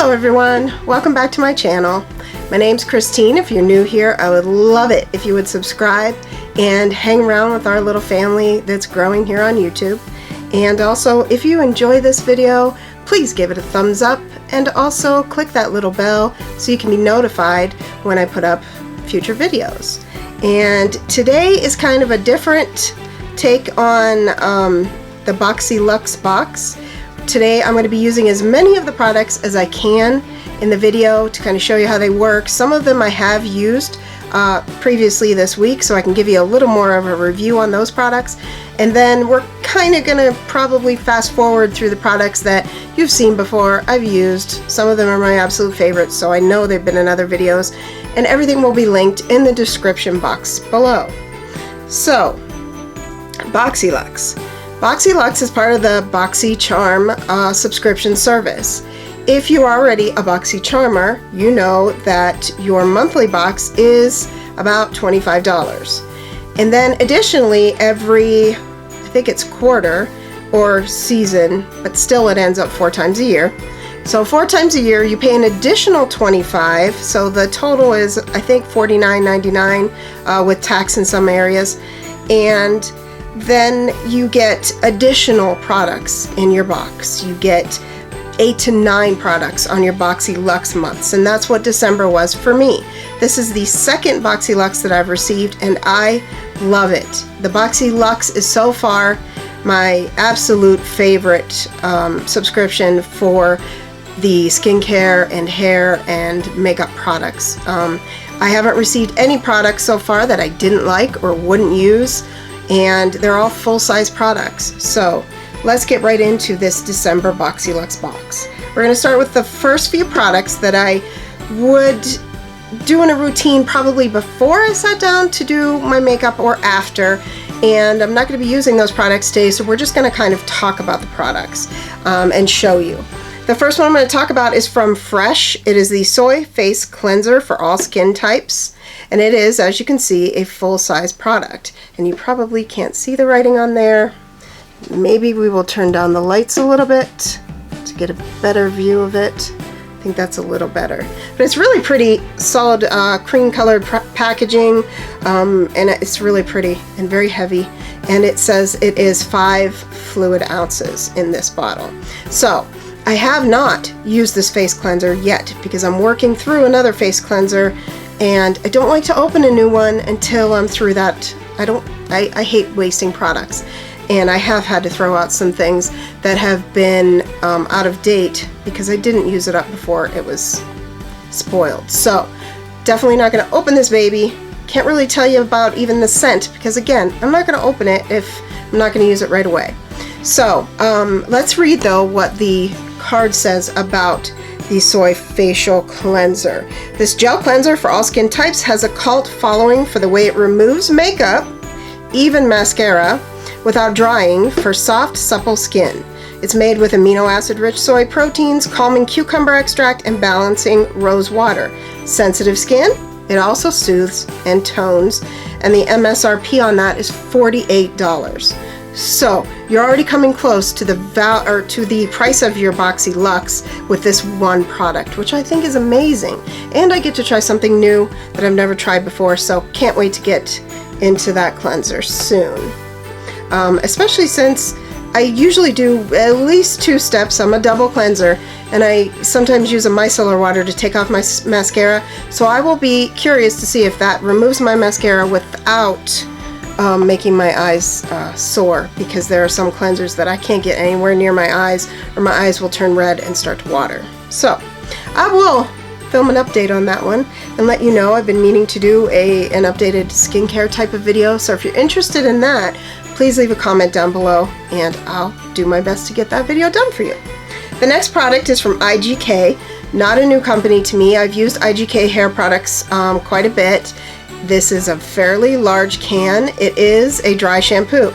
Hello everyone, welcome back to my channel. My name's Christine. If you're new here, I would love it if you would subscribe and hang around with our little family that's growing here on YouTube. And also, if you enjoy this video, please give it a thumbs up and also click that little bell so you can be notified when I put up future videos. And today is kind of a different take on the Boxyluxe box. Today I'm going to be using as many of the products as I can in the video to kind of show you how they work. Some of them I have used previously this week, so I can give you a little more of a review on those products. And then we're kind of going to probably fast forward through the products that you've seen before, I've used. Some of them are my absolute favorites, so I know they've been in other videos. And everything will be linked in the description box below. So, Boxyluxe. Boxyluxe is part of the BoxyCharm subscription service. If you're already a BoxyCharmer, you know that your monthly box is about $25. And then additionally, every, I think it's quarter or season, but still it ends up 4 times a year. So 4 times a year you pay an additional $25, so the total is I think $49.99 with tax in some areas. And then you get additional products in your box. You get 8 to 9 products on your Boxyluxe months, and that's what December was for me. This is the second Boxyluxe that I've received, and I love it. The Boxyluxe is so far my absolute favorite subscription for the skincare and hair and makeup products. I haven't received any products so far that I didn't like or wouldn't use, and they're all full-size products. So let's get right into this December Boxyluxe box. We're going to start with the first few products that I would do in a routine probably before I sat down to do my makeup or after, and I'm not going to be using those products today, so we're just going to kind of talk about the products and show you. The first one I'm going to talk about is from Fresh. It is the Soy Face Cleanser for all skin types, and it is, as you can see, a full-size product. And you probably can't see the writing on there. Maybe we will turn down the lights a little bit to get a better view of it. I think that's a little better. But it's really pretty, solid cream colored packaging, and it's really pretty and very heavy. And it says it is 5 fluid ounces in this bottle. So I have not used this face cleanser yet because I'm working through another face cleanser, and I don't like to open a new one until I'm through that. I hate wasting products, and I have had to throw out some things that have been out of date because I didn't use it up before it was spoiled. So definitely not going to open this baby. Can't really tell you about even the scent because, again, I'm not going to open it if I'm not going to use it right away. So let's read though what the card says about the Soy Facial Cleanser. This gel cleanser for all skin types has a cult following for the way it removes makeup, even mascara, without drying for soft, supple skin. It's made with amino acid rich soy proteins, calming cucumber extract, and balancing rose water. Sensitive skin, it also soothes and tones, and the MSRP on that is $48. So you're already coming close to the price of your Boxyluxe with this one product, which I think is amazing. And I get to try something new that I've never tried before, so can't wait to get into that cleanser soon. Especially since I usually do at least 2 steps. I'm a double cleanser, and I sometimes use a micellar water to take off my mascara. So I will be curious to see if that removes my mascara without making my eyes sore, because there are some cleansers that I can't get anywhere near my eyes, or my eyes will turn red and start to water. So I will film an update on that one and let you know. I've been meaning to do an updated skincare type of video, so if you're interested in that, please leave a comment down below and I'll do my best to get that video done for you. The next product is from IGK. Not a new company to me. I've used IGK hair products quite a bit. This is a fairly large can. It is a dry shampoo.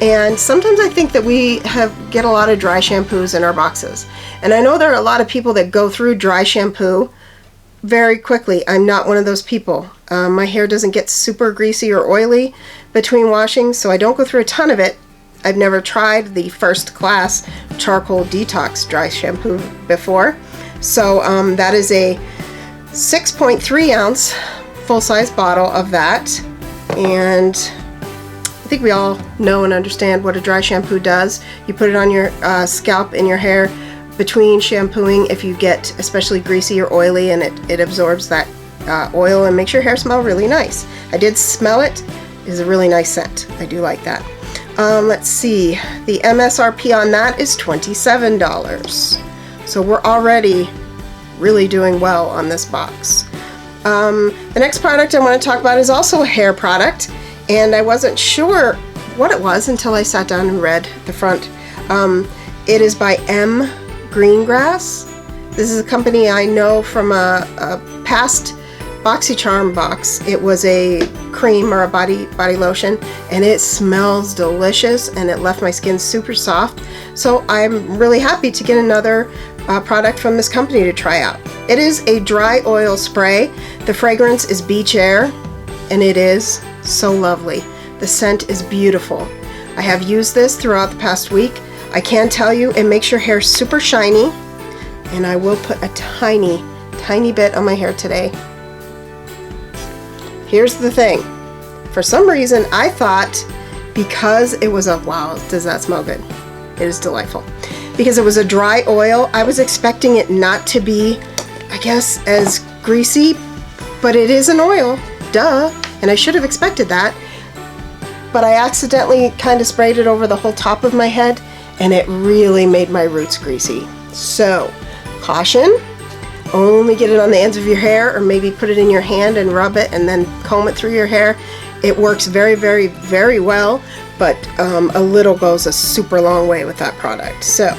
And sometimes I think that we get a lot of dry shampoos in our boxes. And I know there are a lot of people that go through dry shampoo very quickly. I'm not one of those people. My hair doesn't get super greasy or oily between washings, so I don't go through a ton of it. I've never tried the first class charcoal detox dry shampoo before, So that is a 6.3 ounce full-size bottle of that, and I think we all know and understand what a dry shampoo does. You put it on your scalp and your hair between shampooing if you get especially greasy or oily, and it absorbs that oil and makes your hair smell really nice. I did smell it. It is a really nice scent. I do like that. Let's see, the MSRP on that is $27. So we're already really doing well on this box. The next product I want to talk about is also a hair product, and I wasn't sure what it was until I sat down and read the front. It is by M. Greengrass. This is a company I know from a past BoxyCharm box. It was a cream or a body lotion, and it smells delicious, and it left my skin super soft. So I'm really happy to get another product from this company to try out. It is a dry oil spray. The fragrance is Beach Air, and it is so lovely. The scent is beautiful. I have used this throughout the past week. I can tell you it makes your hair super shiny, and I will put a tiny bit on my hair today. Here's the thing. For some reason, I thought because it was a, wow, does that smell good? It is delightful. Because it was a dry oil, I was expecting it not to be, I guess, as greasy, but it is an oil, duh, and I should have expected that. But I accidentally kind of sprayed it over the whole top of my head, and it really made my roots greasy. So, caution, only get it on the ends of your hair, or maybe put it in your hand and rub it and then comb it through your hair. It works very, very, very well, but a little goes a super long way with that product. So,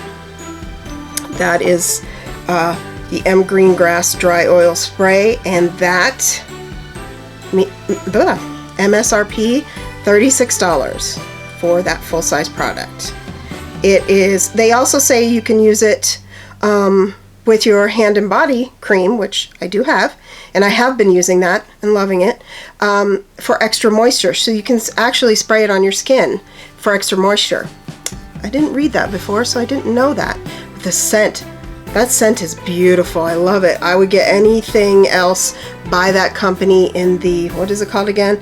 that is the M. Greengrass Dry Oil Spray, and that, MSRP, $36 for that full-size product. It is, they also say you can use it with your hand and body cream, which I do have, and I have been using that and loving it, for extra moisture. So you can actually spray it on your skin for extra moisture. I didn't read that before, so I didn't know that. The scent, that scent is beautiful. I love it. I would get anything else by that company in the, what is it called again?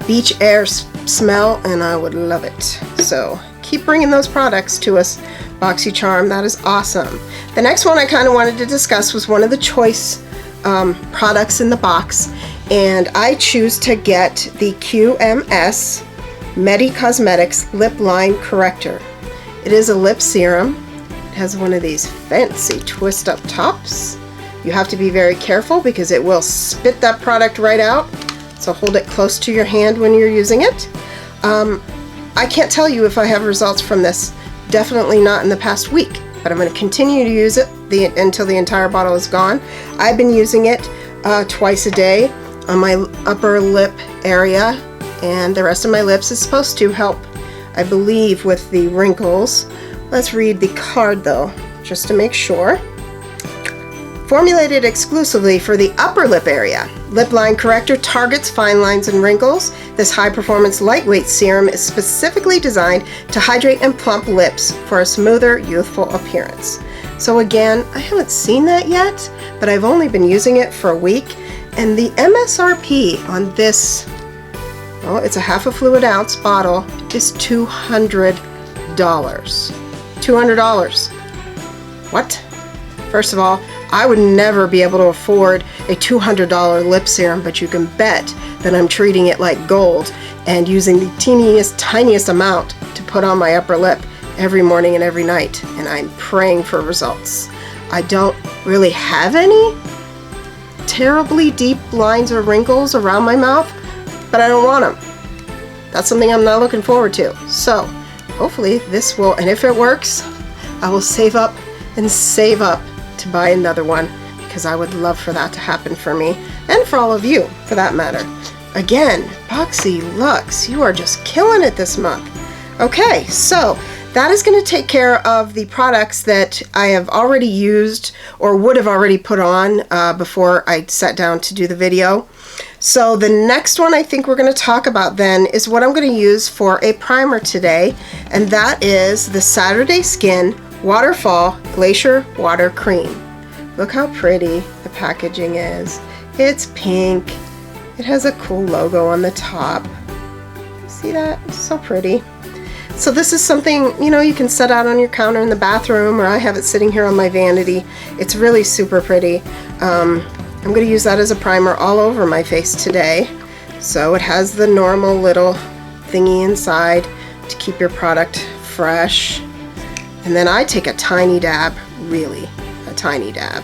Beach Air smell, and I would love it. So keep bringing those products to us, BoxyCharm. That is awesome. The next one I kind of wanted to discuss was one of the choice products in the box, and I choose to get the QMS Medi Cosmetics Lip Line Corrector. It is a lip serum. It has one of these fancy twist up tops. You have to be very careful because it will spit that product right out, so hold it close to your hand when you're using it. I can't tell you if I have results from this. Definitely not in the past week, but I'm going to continue to use it until the entire bottle is gone. I've been using it twice a day on my upper lip area, and the rest of my lips. Is supposed to help, I believe, with the wrinkles. Let's read the card though, just to make sure. Formulated exclusively for the upper lip area, Lip Line Corrector targets fine lines and wrinkles. This high-performance lightweight serum is specifically designed to hydrate and plump lips for a smoother, youthful appearance. So again, I haven't seen that yet, but I've only been using it for a week, and the MSRP on this, well, it's a half a fluid ounce bottle, is $200. $200. What? First of all, I would never be able to afford a $200 lip serum, but you can bet that I'm treating it like gold and using the tiniest amount to put on my upper lip every morning and every night, and I'm praying for results. I don't really have any terribly deep lines or wrinkles around my mouth, but I don't want them. That's something I'm not looking forward to. So hopefully this will, and if it works, I will save up and save up to buy another one, because I would love for that to happen for me and for all of you for that matter. Again, Boxyluxe, you are just killing it this month. Okay, so that is going to take care of the products that I have already used or would have already put on before I sat down to do the video. So the next one I think we're going to talk about then is what I'm going to use for a primer today, and that is the Saturday Skin Waterfall Glacier Water Cream. Look how pretty the packaging is. It's pink. It has a cool logo on the top. See that? It's so pretty. So this is something, you know, you can set out on your counter in the bathroom, or I have it sitting here on my vanity. It's really super pretty. I'm going to use that as a primer all over my face today. So it has the normal little thingy inside to keep your product fresh. And then I take a tiny dab, really a tiny dab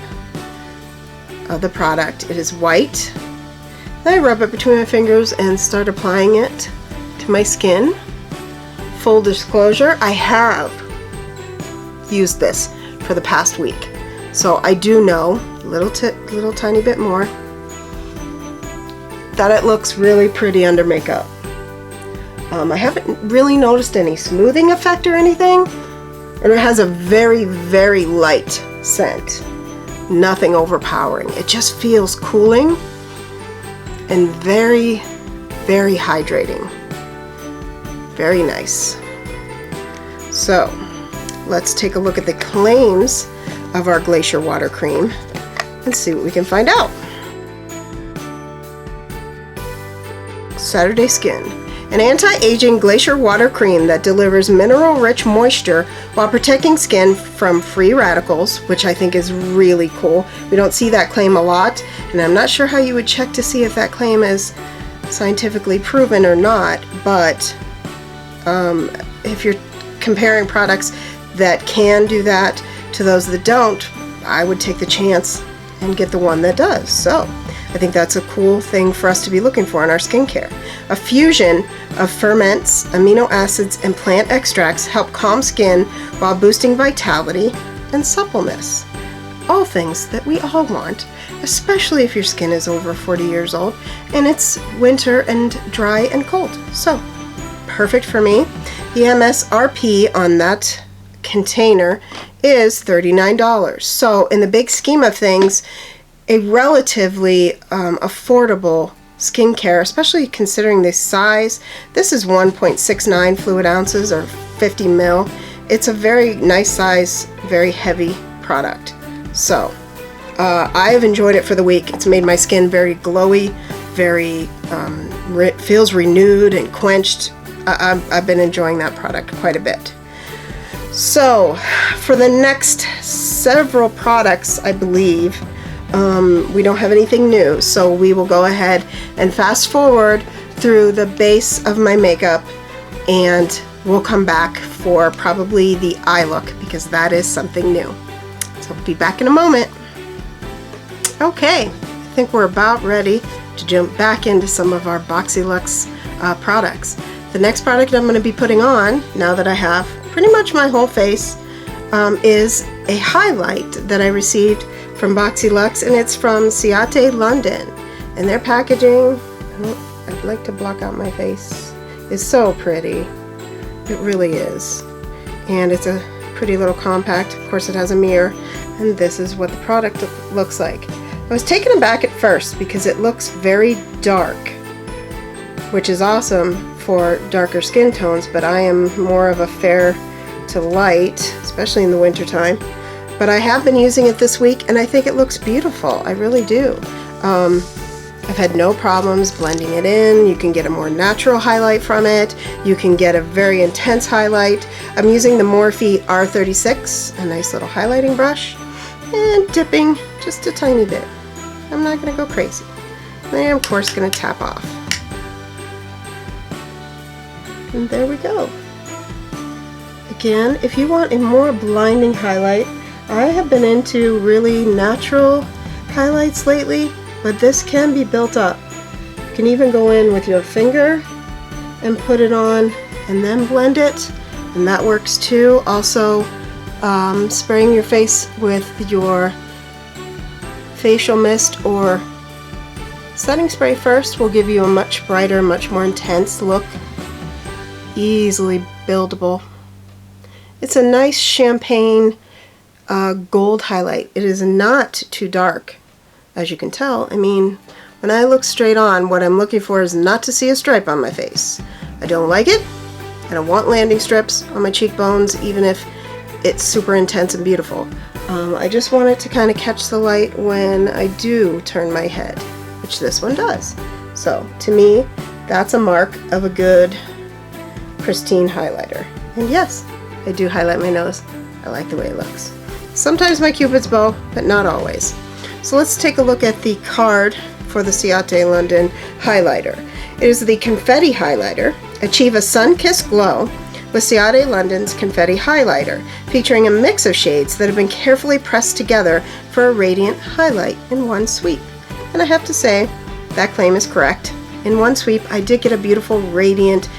of the product. It is white. Then I rub it between my fingers and start applying it to my skin. Full disclosure, I have used this for the past week, so I do know a little tiny bit more that it looks really pretty under makeup. I haven't really noticed any smoothing effect or anything, and it has a very, very light scent. Nothing overpowering. It just feels cooling and very, very hydrating. Very nice. So let's take a look at the claims of our Glacier Water Cream and see what we can find out. Saturday Skin. An anti-aging Glacier Water Cream that delivers mineral-rich moisture while protecting skin from free radicals, which I think is really cool. We don't see that claim a lot, and I'm not sure how you would check to see if that claim is scientifically proven or not, but if you're comparing products that can do that to those that don't, I would take the chance and get the one that does. So I think that's a cool thing for us to be looking for in our skincare. A fusion of ferments, amino acids, and plant extracts help calm skin while boosting vitality and suppleness. All things that we all want, especially if your skin is over 40 years old and it's winter and dry and cold. So perfect for me. The MSRP on that container is $39. So in the big scheme of things, a relatively affordable skincare, especially considering the size. This is 1.69 fluid ounces or 50 mil. It's a very nice size, very heavy product. So I have enjoyed it for the week. It's made my skin very glowy, very feels renewed and quenched. I've been enjoying that product quite a bit. So for the next several products, I believe, we don't have anything new, so we will go ahead and fast forward through the base of my makeup, and we'll come back for probably the eye look, because that is something new. So I'll be back in a moment. Okay, I think we're about ready to jump back into some of our Boxyluxe products. The next product I'm going to be putting on, now that I have pretty much my whole face, is a highlight that I received from Boxyluxe, and it's from Ciate London. And their packaging, I'd like to block out my face, is so pretty. It really is. And it's a pretty little compact. Of course, it has a mirror, and this is what the product looks like. I was taken aback at first because it looks very dark, which is awesome for darker skin tones, but I am more of a fair to light, especially in the winter time. But I have been using it this week, and I think it looks beautiful. I really do. I've had no problems blending it in. You can get a more natural highlight from it. You can get a very intense highlight. I'm using the Morphe R36, a nice little highlighting brush, and dipping just a tiny bit. I'm not going to go crazy. And I'm, of course, going to tap off. And there we go. Again, if you want a more blinding highlight, I have been into really natural highlights lately, but this can be built up. You can even go in with your finger and put it on and then blend it, and that works too. Also, spraying your face with your facial mist or setting spray first will give you a much brighter, much more intense look. Easily buildable. It's a nice champagne gold highlight. It is not too dark, as you can tell. I mean, when I look straight on, what I'm looking for is not to see a stripe on my face. I don't like it. I don't want landing strips on my cheekbones, even if it's super intense and beautiful. I just want it to kind of catch the light when I do turn my head, which this one does. So to me, that's a mark of a good pristine highlighter. And yes, I do highlight my nose. I like the way it looks. Sometimes my Cupid's bow, but not always. So let's take a look at the card for the Ciate London highlighter. It is the Confetti Highlighter. Achieve a sun-kissed glow with Ciate London's Confetti Highlighter, featuring a mix of shades that have been carefully pressed together for a radiant highlight in one sweep. And I have to say, that claim is correct. In one sweep, I did get a beautiful radiant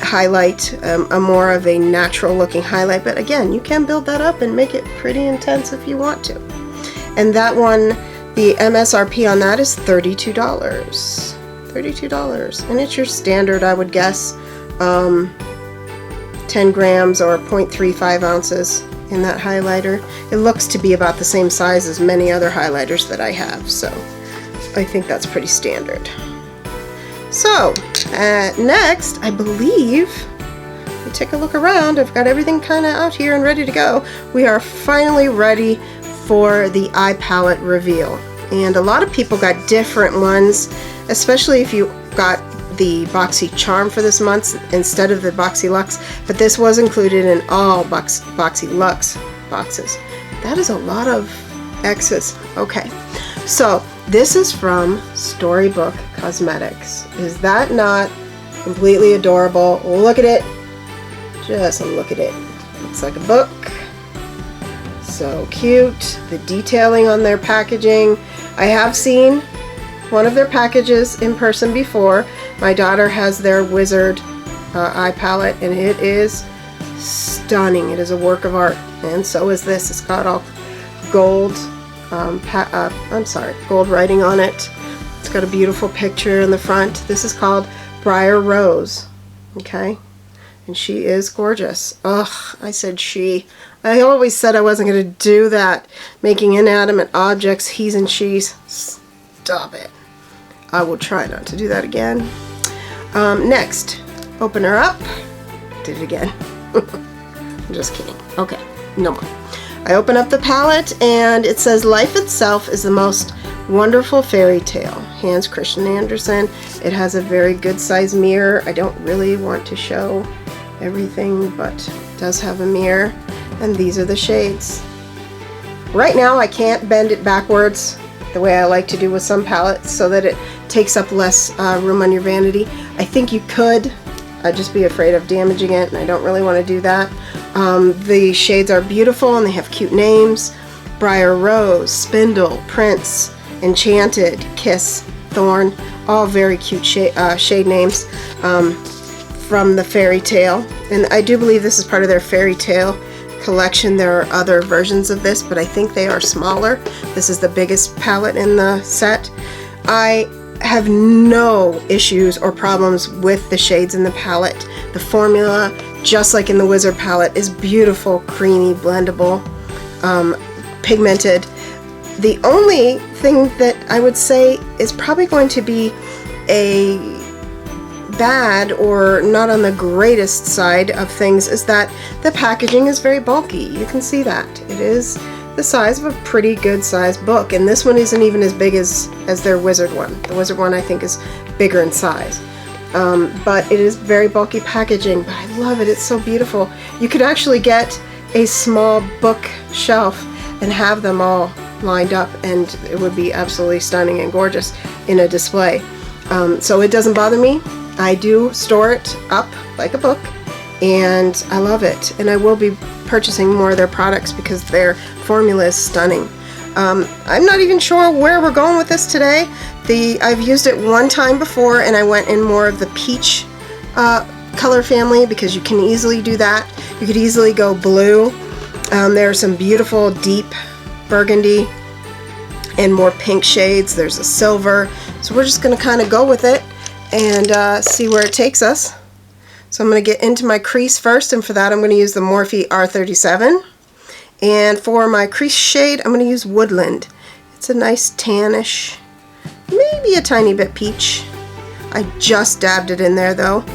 highlight, a more of a natural looking highlight, but again, you can build that up and make it pretty intense if you want to. And that one, the MSRP on that is $32. $32, and it's your standard, I would guess, 10 grams or 0.35 ounces in that highlighter. It looks to be about the same size as many other highlighters that I have, so I think that's pretty standard. So next, I believe, we take a look around. I've got everything kind of out here and ready to go. We are finally ready for the eye palette reveal. And a lot of people got different ones, especially if you got the Boxy Charm for this month instead of the Boxyluxe, but this was included in all Boxyluxe boxes. That is a lot of X's. Okay, so this is from Storybook Cosmetics. Is that not completely adorable? Look at it. Just look at it. Looks like a book. So cute. The detailing on their packaging. I have seen one of their packages in person before. My daughter has their Wizard eye palette, and it is stunning. It is a work of art, and so is this. It's got all gold, gold writing on it. It's got a beautiful picture in the front. This is called Briar Rose, okay? And she is gorgeous. Ugh, I said she. I always said I wasn't going to do that. Making inanimate objects he's and she's. Stop it. I will try not to do that again. Next, open her up. Did it again. I'm just kidding. Okay, no more. I open up the palette and it says, "Life itself is the most wonderful fairy tale." Hans Christian Andersen. It has a very good size mirror. I don't really want to show everything, but it does have a mirror. And these are the shades. Right now I can't bend it backwards the way I like to do with some palettes so that it takes up less room on your vanity. I think you could. I'd just be afraid of damaging it, and I don't really want to do that. The shades are beautiful and they have cute names. Briar Rose, Spindle, Prince, Enchanted, Kiss, Thorn, all very cute shade names from the fairy tale. And I do believe this is part of their fairy tale collection. There are other versions of this, but I think they are smaller. This is the biggest palette in the set. I have no issues or problems with the shades in the palette. The formula, just like in the Wizard palette, is beautiful, creamy, blendable, pigmented. The only thing that I would say is probably going to be a bad or not on the greatest side of things is that the packaging is very bulky. You can see that. It is the size of a pretty good sized book, and this one isn't even as big as their Wizard one. The Wizard one I think is bigger in size. But it is very bulky packaging, but I love it. It's so beautiful. You could actually get a small bookshelf and have them all lined up, and it would be absolutely stunning and gorgeous in a display. So it doesn't bother me. I do store it up like a book, and I love it. And I will be purchasing more of their products because their formula is stunning. I'm not even sure where we're going with this today. I've used it one time before, and I went in more of the peach color family because you can easily do that. You could easily go blue. There are some beautiful deep burgundy and more pink shades. There's a silver. So we're just going to kind of go with it and see where it takes us. So I'm going to get into my crease first, and for that I'm going to use the Morphe R37. And for my crease shade, I'm going to use Woodland. It's a nice tannish, maybe a tiny bit peach. I just dabbed it in there though.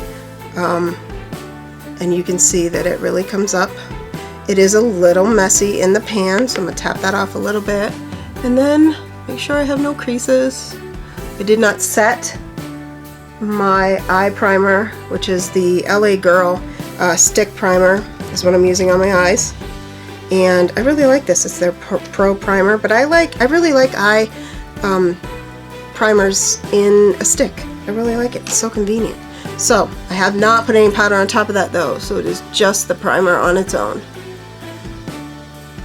And you can see that it really comes up It is a little messy in the pan, so I'm going to tap that off a little bit. And then make sure I have no creases. I did not set my eye primer, which is the LA Girl stick primer, is what I'm using on my eyes. And I really like this. It's their Pro Primer, but I really like eye primers in a stick. I really like it. It's so convenient. So I have not put any powder on top of that though, so it is just the primer on its own.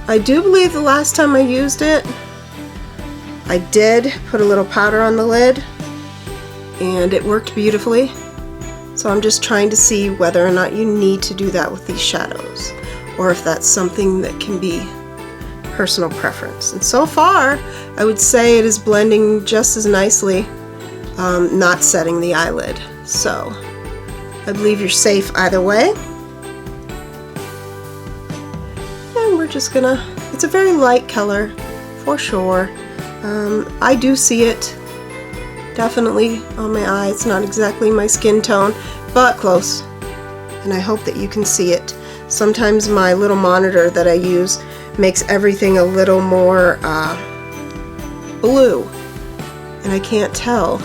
I do believe the last time I used it, I did put a little powder on the lid, and it worked beautifully. So I'm just trying to see whether or not you need to do that with these shadows, or if that's something that can be personal preference. And so far, I would say it is blending just as nicely, not setting the eyelid. So I believe you're safe either way. And we're just gonna, it's a very light color for sure. I do see it definitely on my eye. It's not exactly my skin tone, but close. And I hope that you can see it. Sometimes my little monitor that I use makes everything a little more blue, and I can't tell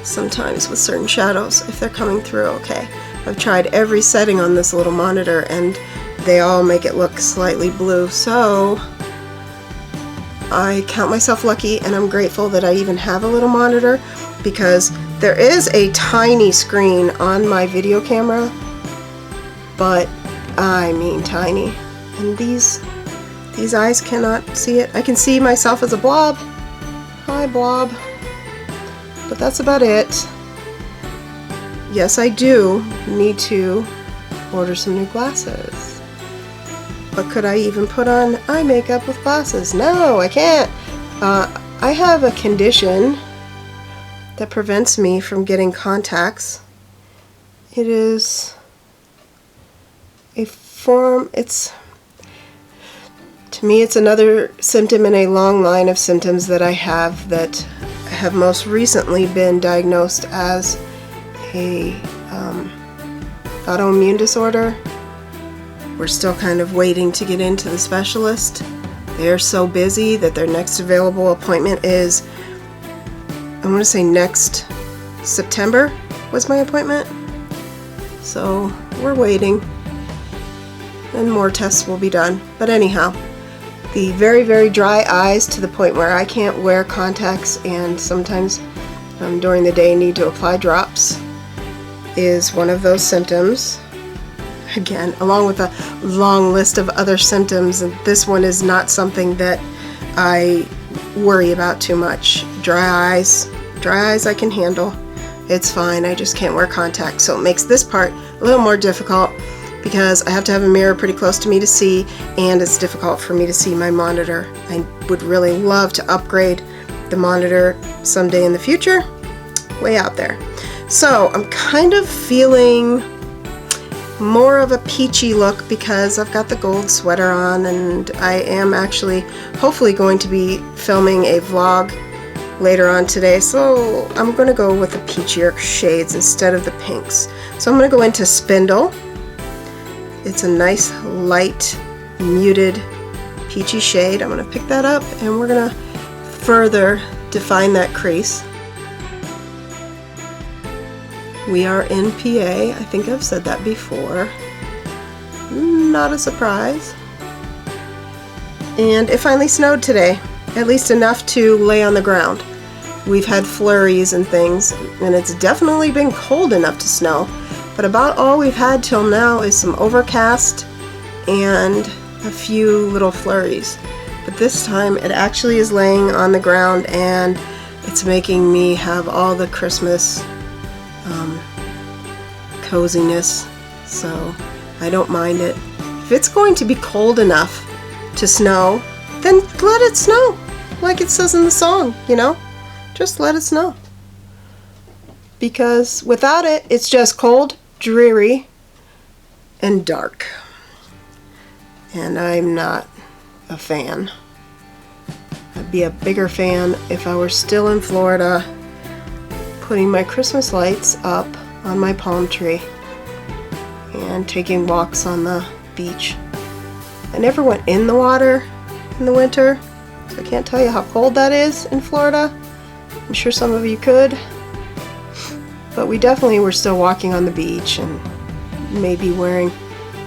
sometimes with certain shadows if they're coming through okay. I've tried every setting on this little monitor and they all make it look slightly blue, so I count myself lucky, and I'm grateful that I even have a little monitor, because there is a tiny screen on my video camera, but I mean tiny, and these eyes cannot see it. I can see myself as a blob. Hi, blob. But that's about it. Yes, I do need to order some new glasses. But could I even put on eye makeup with glasses? No, I can't. I have a condition that prevents me from getting contacts. It is a form, to me it's another symptom in a long line of symptoms that I have that have most recently been diagnosed as a autoimmune disorder. We're still kind of waiting to get into the specialist. They're so busy that their next available appointment is, I want to say next September was my appointment. So we're waiting, and more tests will be done. But anyhow, the very, very dry eyes to the point where I can't wear contacts, and sometimes during the day need to apply drops, is one of those symptoms. Again, along with a long list of other symptoms, and this one is not something that I worry about too much. Dry eyes I can handle. It's fine, I just can't wear contacts, so it makes this part a little more difficult because I have to have a mirror pretty close to me to see, and it's difficult for me to see my monitor. I would really love to upgrade the monitor someday in the future, way out there. So I'm kind of feeling more of a peachy look because I've got the gold sweater on, and I am actually hopefully going to be filming a vlog later on today, so I'm going to go with the peachier shades instead of the pinks. So I'm going to go into Spindle. It's a nice light muted peachy shade. I'm going to pick that up and we're going to further define that crease. We are in PA. I think I've said that before. Not a surprise. And it finally snowed today, at least enough to lay on the ground. We've had flurries and things, and it's definitely been cold enough to snow, but about all we've had till now is some overcast and a few little flurries. But this time it actually is laying on the ground, and it's making me have all the Christmas coziness, so I don't mind it. If it's going to be cold enough to snow, then let it snow, like it says in the song, you know? Just let it snow. Because without it, it's just cold, dreary, and dark. And I'm not a fan. I'd be a bigger fan if I were still in Florida, putting my Christmas lights up on my palm tree and taking walks on the beach. I never went in the water in the winter, so I can't tell you how cold that is in Florida. I'm sure some of you could, but we definitely were still walking on the beach and maybe wearing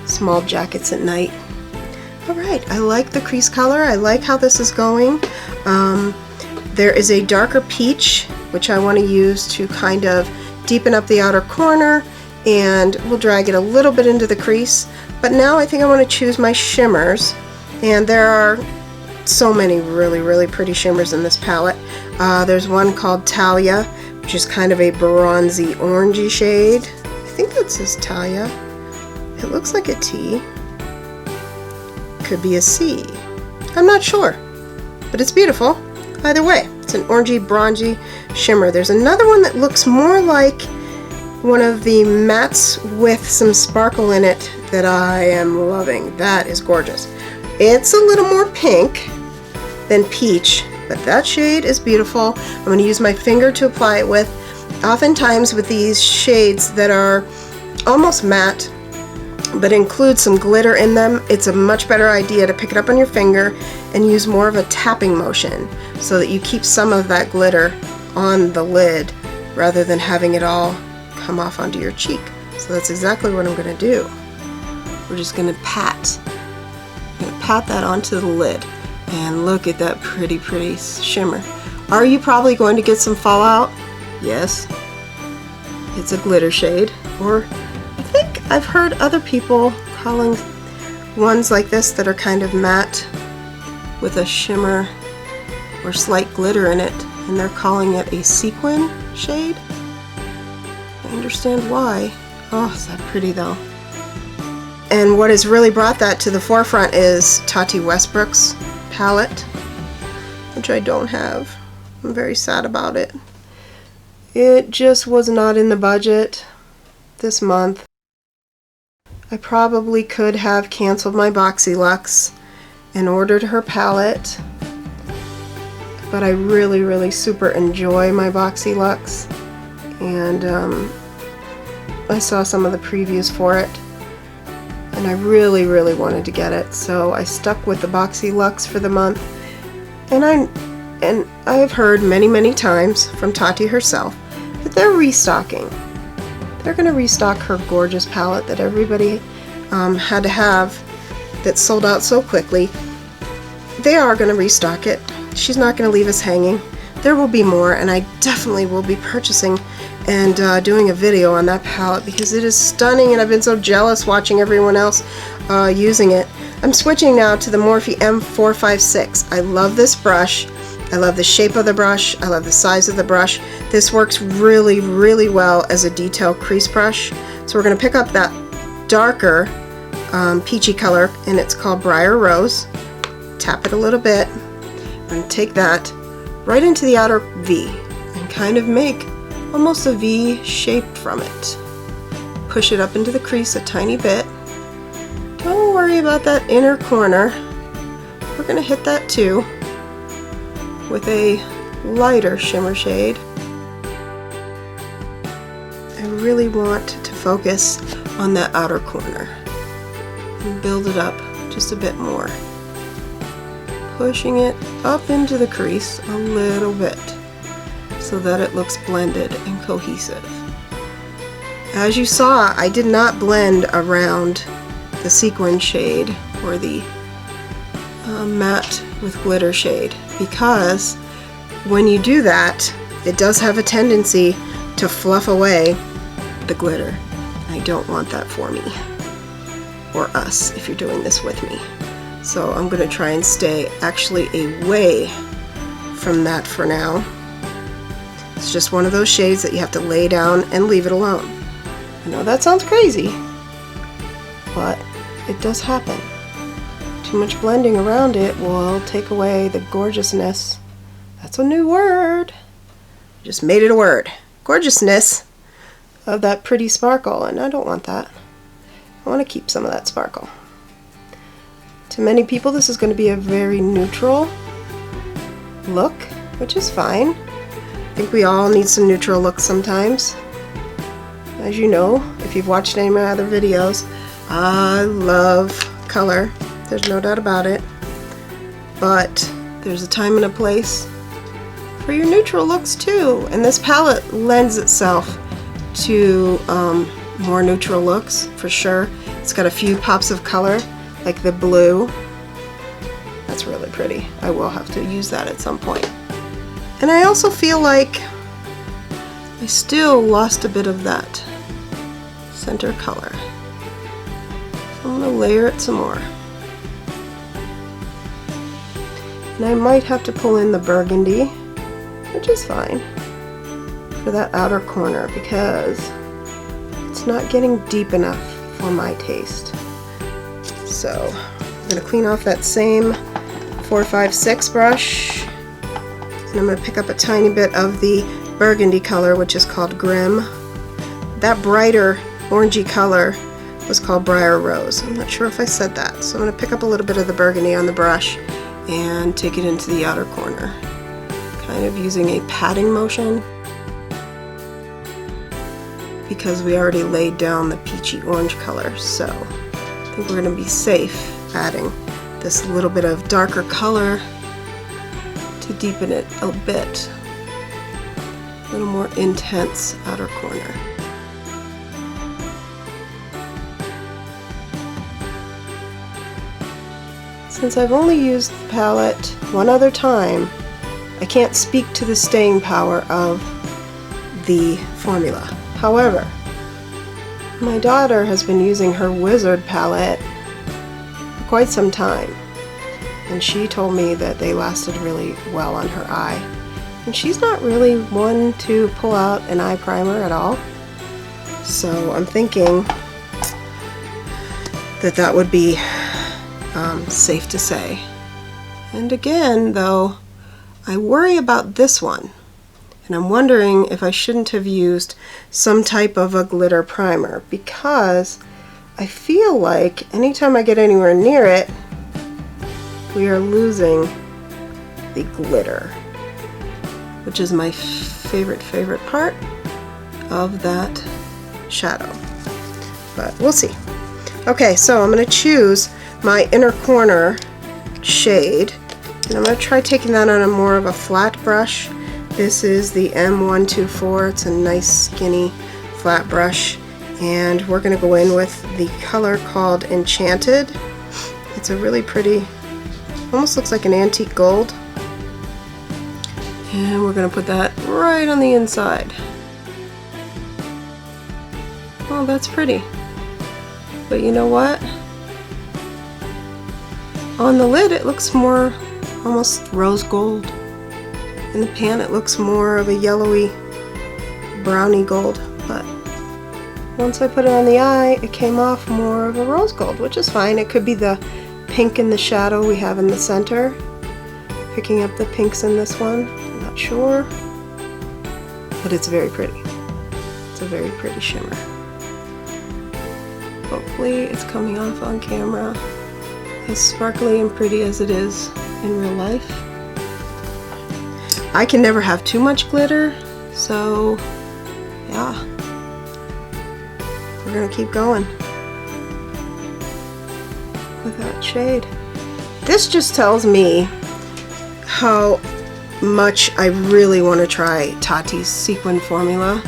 small jackets at night. Alright, I like the crease color. I like how this is going. There is a darker peach, which I want to use to kind of deepen up the outer corner, and we'll drag it a little bit into the crease. But now I think I want to choose my shimmers, and there are so many really pretty shimmers in this palette. There's one called Talia, which is kind of a bronzy orangey shade. I think that says Talia. It looks like a T. Could be a C. I'm not sure, but it's beautiful. Either way, it's an orangey bronzy shimmer. There's another one that looks more like one of the mattes with some sparkle in it that I am loving. That is gorgeous. It's a little more pink than peach, but that shade is beautiful. I'm going to use my finger to apply it with. Oftentimes with these shades that are almost matte but include some glitter in them, it's a much better idea to pick it up on your finger and use more of a tapping motion so that you keep some of that glitter on the lid rather than having it all come off onto your cheek. So that's exactly what I'm going to do. We're just going to pat. I'm going to pat that onto the lid, and look at that pretty shimmer. Are you probably going to get some fallout? Yes. It's a glitter shade, or I think I've heard other people calling ones like this that are kind of matte with a shimmer or slight glitter in it, and they're calling it a sequin shade. I understand why. Oh, is that pretty though. And what has really brought that to the forefront is Tati Westbrook's palette, which I don't have. I'm very sad about it. It just was not in the budget this month. I probably could have canceled my Boxyluxe and ordered her palette, but I really super enjoy my Boxyluxe, and I saw some of the previews for it and I really wanted to get it, so I stuck with the Boxyluxe for the month. And I've heard many times from Tati herself that they're restocking. They're going to restock her gorgeous palette that everybody had to have, that sold out so quickly. They are going to restock it. She's not going to leave us hanging. There will be more, and I definitely will be purchasing and doing a video on that palette because it is stunning, and I've been so jealous watching everyone else using it. I'm switching now to the Morphe M456. I love this brush. I love the shape of the brush. I love the size of the brush. This works really well as a detail crease brush. So we're going to pick up that darker peachy color, and it's called Briar Rose. Tap it a little bit and take that right into the outer V and kind of make almost a V shape from it. Push it up into the crease a tiny bit. Don't worry about that inner corner. We're going to hit that too with a lighter shimmer shade. I really want to focus on that outer corner and build it up just a bit more. Pushing it up into the crease a little bit so that it looks blended and cohesive. As you saw, I did not blend around the sequin shade or the matte with glitter shade, because when you do that, it does have a tendency to fluff away the glitter. I don't want that for me, or us if you're doing this with me. So I'm going to try and stay actually away from that for now. It's just one of those shades that you have to lay down and leave it alone. I know that sounds crazy, but it does happen. Too much blending around it will take away the gorgeousness. That's a new word. Just made it a word. Gorgeousness of that pretty sparkle, and I don't want that. I want to keep some of that sparkle. To many people, this is going to be a very neutral look, which is fine. I think we all need some neutral looks sometimes. As you know, if you've watched any of my other videos, I love color there's no doubt about it. But there's a time and a place for your neutral looks too. And this palette lends itself to more neutral looks for sure. It's got a few pops of color, like the blue. That's really pretty. I will have to use that at some point. And I also feel like I still lost a bit of that center color. So I'm going to layer it some more. And I might have to pull in the burgundy, which is fine, for that outer corner because it's not getting deep enough for my taste. So I'm going to clean off that same 456 brush, and I'm going to pick up a tiny bit of the burgundy color, which is called Grim. That brighter orangey color was called Briar Rose. I'm not sure if I said that. So I'm going to pick up a little bit of the burgundy on the brush and take it into the outer corner, kind of using a patting motion because we already laid down the peachy orange color. So I think we're going to be safe adding this little bit of darker color to deepen it a bit. A little more intense outer corner. Since I've only used the palette one other time, I can't speak to the staying power of the formula. However, my daughter has been using her Wizard palette for quite some time, and she told me that they lasted really well on her eye. And she's not really one to pull out an eye primer at all, so I'm thinking that that would be safe to say. And again, though, I worry about this one, and I'm wondering if I shouldn't have used some type of a glitter primer, because I feel like anytime I get anywhere near it, we are losing the glitter, which is my favorite part of that shadow. But we'll see. Okay, so I'm going to choose my inner corner shade, and I'm going to try taking that on a more of a flat brush. This is the M124. It's a nice skinny flat brush, and we're going to go in with the color called Enchanted. It's a really pretty, almost looks like an antique gold, and we're going to put that right on the inside. Oh, that's pretty. But you know what? On the lid it looks more almost rose gold. In the pan it looks more of a yellowy browny gold, but once I put it on the eye it came off more of a rose gold, which is fine. It could be the pink in the shadow we have in the center. Picking up the pinks in this one, I'm not sure, but it's very pretty. It's a very pretty shimmer. Hopefully it's coming off on camera as sparkly and pretty as it is in real life. I can never have too much glitter, so yeah, we're gonna keep going with that shade. This just tells me how much I really want to try Tati's sequin formula,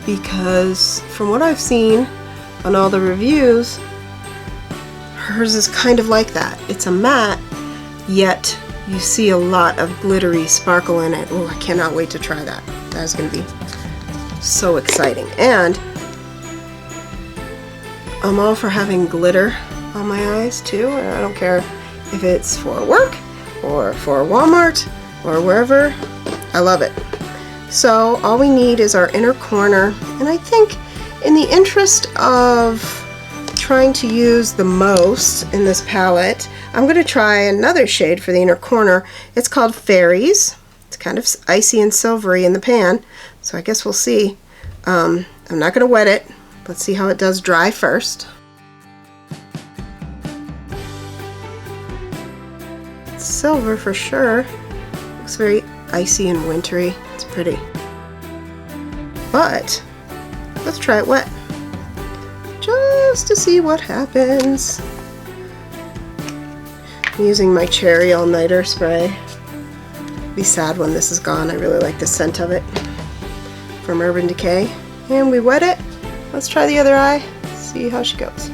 because from what I've seen on all the reviews, hers is kind of like that. It's a matte, yet you see a lot of glittery sparkle in it. Oh, I cannot wait to try that. That is going to be so exciting. And I'm all for having glitter on my eyes too, and I don't care if it's for work or for Walmart or wherever. I love it. So all we need is our inner corner, and I think in the interest of trying to use the most in this palette, I'm going to try another shade for the inner corner. It's called Fairies. It's kind of icy and silvery in the pan, so I guess we'll see. I'm not going to wet it. Let's see how it does dry first. It's silver for sure. Looks very icy and wintry. It's pretty. But let's try it wet, just to see what happens. I'm using my Cherry All Nighter spray. Be sad when this is gone. I really like the scent of it from Urban Decay. And we wet it. Let's try the other eye, see how she goes.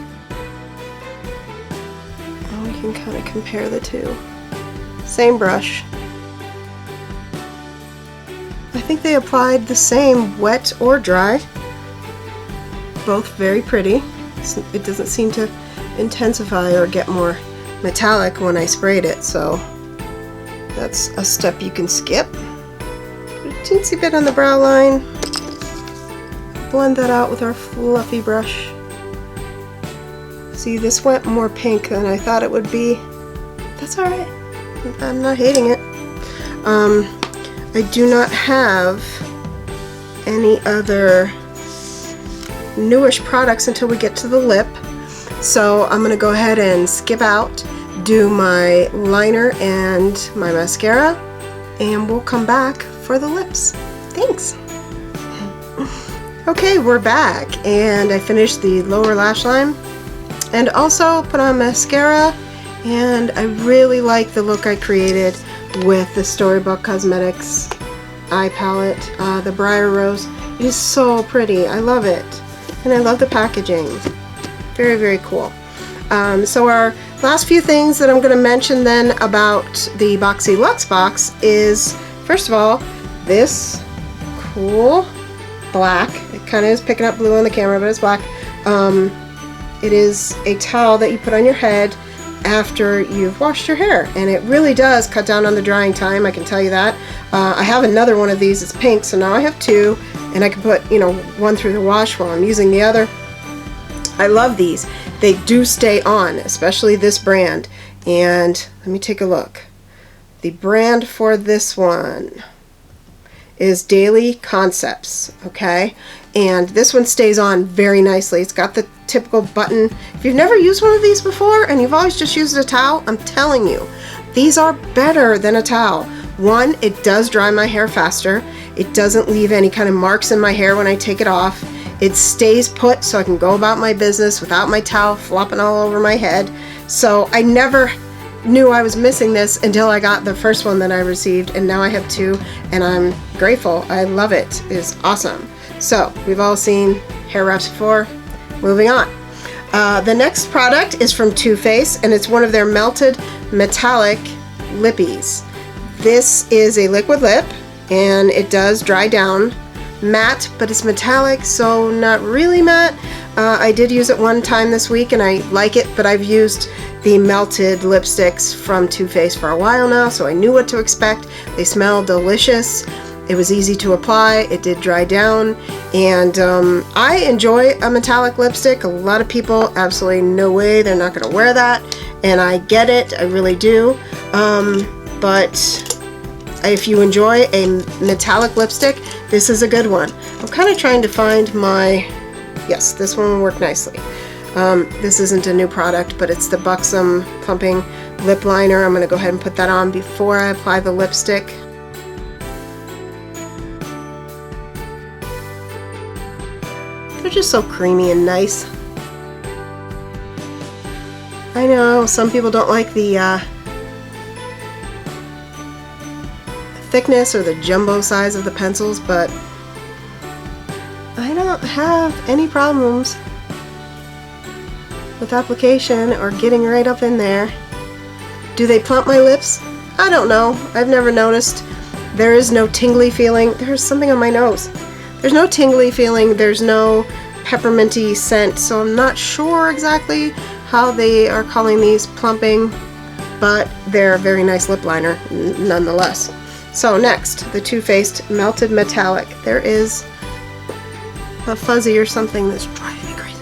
And we can kind of compare the two. Same brush. I think they applied the same, wet or dry. Both very pretty. It doesn't seem to intensify or get more metallic when I sprayed it, so that's a step you can skip. Put a teensy bit on the brow line. Blend that out with our fluffy brush. See, this went more pink than I thought it would be. That's alright. I'm not hating it. I do not have any other newish products until we get to the lip. So I'm going to go ahead and skip out, do my liner and my mascara, and we'll come back for the lips. Thanks! Okay, we're back, and I finished the lower lash line and also put on mascara, and I really like the look I created with the Storybook Cosmetics eye palette, the Briar Rose. It is so pretty. I love it, and I love the packaging. Very, very cool. So our last few things that I'm going to mention then about the Boxyluxe box is, first of all, this cool black. It kind of is picking up blue on the camera, but it's black. It is a towel that you put on your head after you've washed your hair, and it really does cut down on the drying time, I can tell you that. I have another one of these. It's pink, so now I have two, and I can put, you know, one through the wash while I'm using the other. I love these. They do stay on, especially this brand. And let me take a look. The brand for this one is Daily Concepts, okay? And this one stays on very nicely. It's got the typical button. If you've never used one of these before and you've always just used a towel, I'm telling you, these are better than a towel. One, it does dry my hair faster. It doesn't leave any kind of marks in my hair when I take it off. It stays put so I can go about my business without my towel flopping all over my head. So I never knew I was missing this until I got the first one that I received, and now I have two, and I'm grateful. I love it. It's awesome. So we've all seen hair wraps before. Moving on. The next product is from Too Faced, and it's one of their melted metallic lippies. This is a liquid lip, and it does dry down matte, but it's metallic, so not really matte. I did use it one time this week and I like it, but I've used the melted lipsticks from Too Faced for a while now, so I knew what to expect. They smell delicious. It was easy to apply. It did dry down, and I enjoy a metallic lipstick. A lot of people, absolutely no way, they're not going to wear that, and I get it. I really do. But if you enjoy a metallic lipstick, this is a good one. I'm kind of trying to find my, yes, this one will work nicely. This isn't a new product, but it's the Buxom Plumping Lip Liner. I'm going to go ahead and put that on before I apply the lipstick. They're just so creamy and nice. I know some people don't like the thickness or the jumbo size of the pencils, but I don't have any problems with application or getting right up in there. Do they plump my lips? I don't know. I've never noticed. There is no tingly feeling. There's something on my nose. There's no tingly feeling. There's no pepperminty scent, so I'm not sure exactly how they are calling these plumping, but they're a very nice lip liner nonetheless. So next, the Too Faced Melted Metallic. There is a fuzzy or something that's driving me crazy.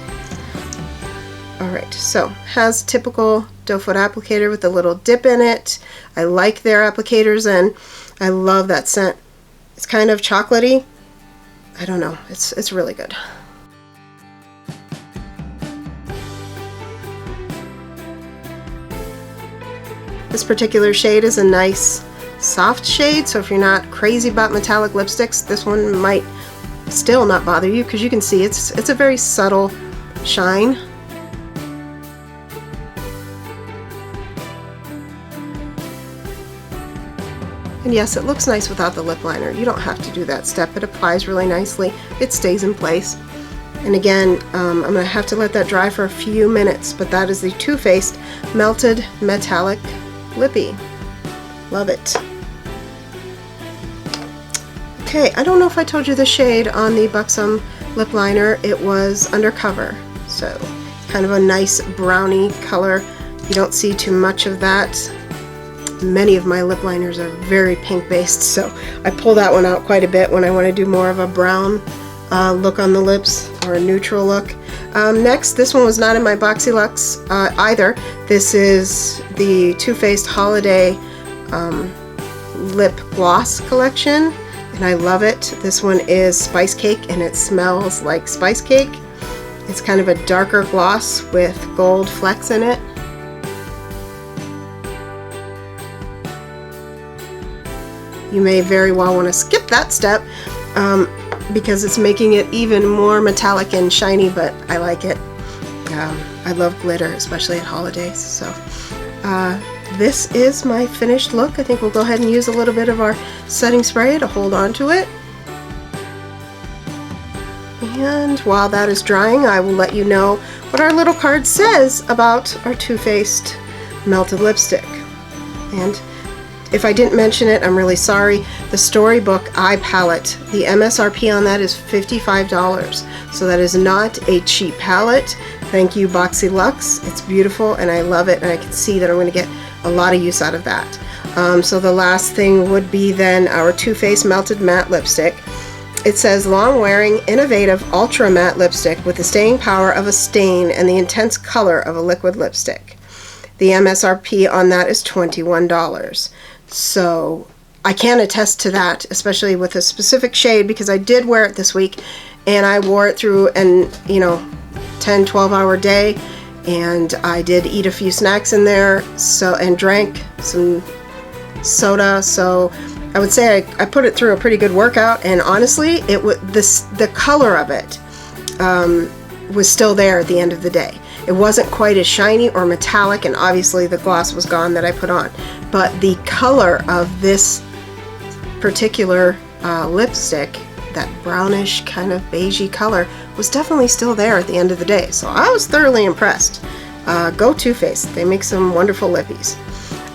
Alright, so has typical doe foot applicator with a little dip in it. I like their applicators, and I love that scent. It's kind of chocolatey. I don't know, it's really good. This particular shade is a nice soft shade, so if you're not crazy about metallic lipsticks, this one might still not bother you, because you can see it's a very subtle shine. And yes, it looks nice without the lip liner. You don't have to do that step. It applies really nicely. It stays in place. And again, I'm going to have to let that dry for a few minutes, but that is the Too Faced Melted Metallic Lippy. Love it. Okay, I don't know if I told you the shade on the Buxom lip liner. It was Undercover, so kind of a nice brownie color. You don't see too much of that. Many of my lip liners are very pink based, so I pull that one out quite a bit when I want to do more of a brown look on the lips, or a neutral look. Next, this one was not in my Boxyluxe either. This is the Too Faced Holiday Lip Gloss collection, and I love it. This one is Spice Cake, and it smells like spice cake. It's kind of a darker gloss with gold flecks in it. You may very well want to skip that step because it's making it even more metallic and shiny, but I like it. I love glitter, especially at holidays. So this is my finished look. I think we'll go ahead and use a little bit of our setting spray to hold on to it. And while that is drying, I will let you know what our little card says about our Too Faced Melted Lipstick. And if I didn't mention it, I'm really sorry. The Storybook Eye Palette, the MSRP on that is $55. So that is not a cheap palette. Thank you, Boxyluxe. It's beautiful and I love it, and I can see that I'm going to get a lot of use out of that. So the last thing would be then our Too Faced Melted Matte Lipstick. It says long wearing, innovative, ultra matte lipstick with the staying power of a stain and the intense color of a liquid lipstick. The MSRP on that is $21. So I can attest to that, especially with a specific shade, because I did wear it this week and I wore it through an 10-12 hour day, and I did eat a few snacks in there, and drank some soda. So I would say I put it through a pretty good workout, and honestly, the color of it was still there at the end of the day. It wasn't quite as shiny or metallic, and obviously the gloss was gone that I put on, but the color of this particular lipstick, that brownish kind of beigey color, was definitely still there at the end of the day. So I was thoroughly impressed. Go Too Faced. They make some wonderful lippies.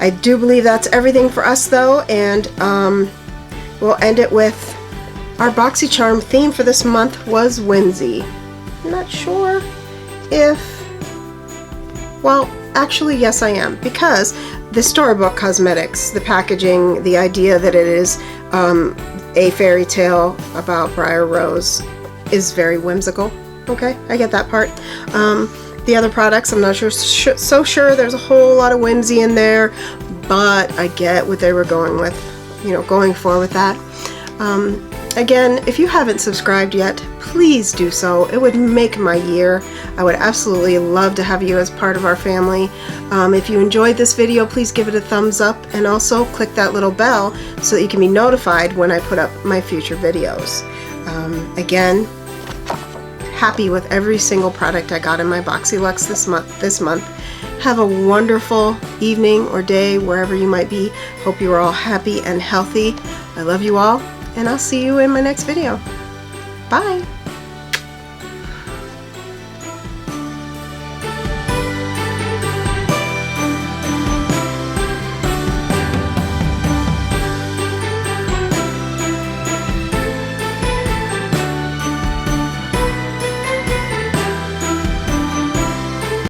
I do believe that's everything for us though, and we'll end it with our BoxyCharm theme for this month was whimsy. I'm not sure if, well, actually yes I am, because the Storybook Cosmetics, the packaging, the idea that it is a fairy tale about Briar Rose is very whimsical. Okay, I get that part. The other products, I'm not so sure there's a whole lot of whimsy in there, but I get what they were going with, going for with that. Again, if you haven't subscribed yet, please do so. It would make my year. I would absolutely love to have you as part of our family. If you enjoyed this video, please give it a thumbs up, and also click that little bell so that you can be notified when I put up my future videos. Again, happy with every single product I got in my Boxyluxe this month. Have a wonderful evening or day wherever you might be. Hope you are all happy and healthy. I love you all, and I'll see you in my next video. Bye!